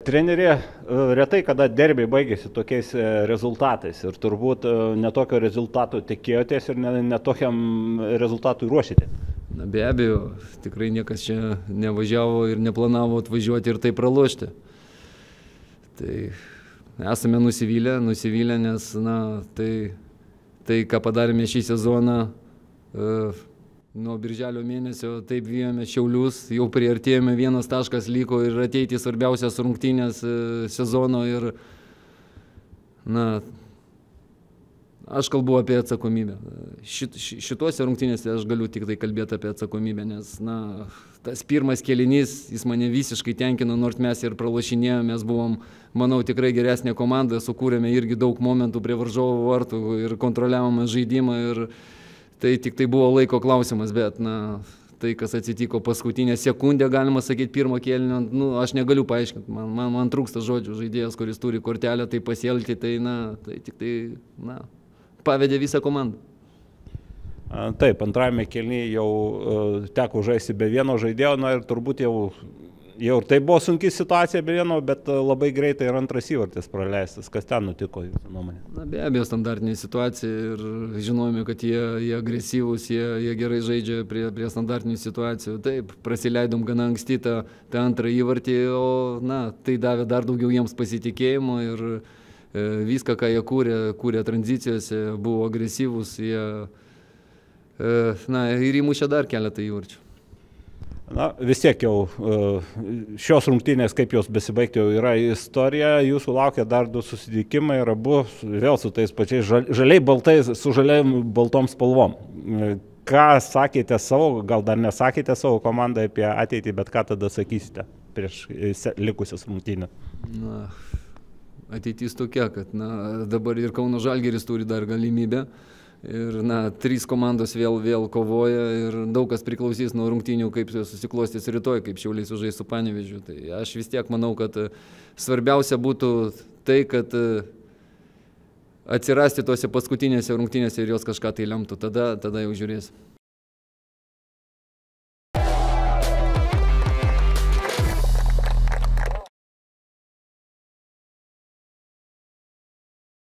Treneri, retai kada derbiai baigėsi tokiais rezultatais ir turbūt netokio rezultato tikėjotės ir netokiam rezultatui ruošėte. Na, be abejo, tikrai niekas čia nevažiavo ir neplanavo atvažiuoti ir tai pralošti. Tai esame nusivylę, nes tai ką padarėme šį sezoną, nuo birželio mėnesio taip vijome Šiaulius, jau priartėjome, vienas taškas liko ir ateiti svarbiausias rungtynės sezono ir aš kalbu apie atsakomybę. Šituose rungtynėse aš galiu tik tai kalbėti apie atsakomybę, nes tas pirmas kėlinys, jis mane visiškai tenkino, nors mes ir pralošinėjome, mes buvom, manau, tikrai geresnė komanda, sukūrėme irgi daug momentų prie varžovų vartų ir kontroliavome žaidimą ir tai tik tai buvo laiko klausimas, bet tai, kas atsitiko paskutinę sekundę, galima sakyti, pirmo kėlinio, aš negaliu paaiškinti, man trūksta žodžių, žaidėjas, kuris turi kortelę, tai pasielgti, tai tik tai pavedė visą komandą. Taip, antrajame kėlinyje jau teko žaisti be vieno žaidėjo, ir turbūt jau ir tai buvo sunki situacija be vieno, bet labai greitai ir antras įvartis praleistas. Kas ten nutiko, jūsų nuomonė? Be abejo, standartinė situacija ir žinojome, kad jie agresyvūs, jie gerai žaidžia prie standartinių situacijų. Taip, prasileidom gana anksti tą antrą įvartį, o tai davė dar daugiau jiems pasitikėjimo ir viską, ką jie kūrė tranzicijose, buvo agresyvūs, jie ir įmušė dar keletą įvarčių. Vis tiek jau šios rungtynės, kaip jos besibaigti, jau yra istorija, jūsų laukia dar 2 susitikimai ir abu vėl su tais pačiais žaliai baltais, su žaliai baltom spalvom. Ką sakėte savo, gal dar nesakėte savo komandai apie ateitį, bet ką tada sakysite prieš likusias rungtynės? Ateitis tokia, kad dabar ir Kauno Žalgiris turi dar galimybę. Ir 3 komandos vėl kovoja ir daug kas priklausys nuo rungtynių, kaip susiklostys rytoj, kaip Šiauliai sužais su Panevėžiu. Tai aš vis tiek manau, kad svarbiausia būtų tai, kad atsirasti tose paskutinėse rungtynėse ir jos kažką tai lemtų. Tada jau žiūrėsim.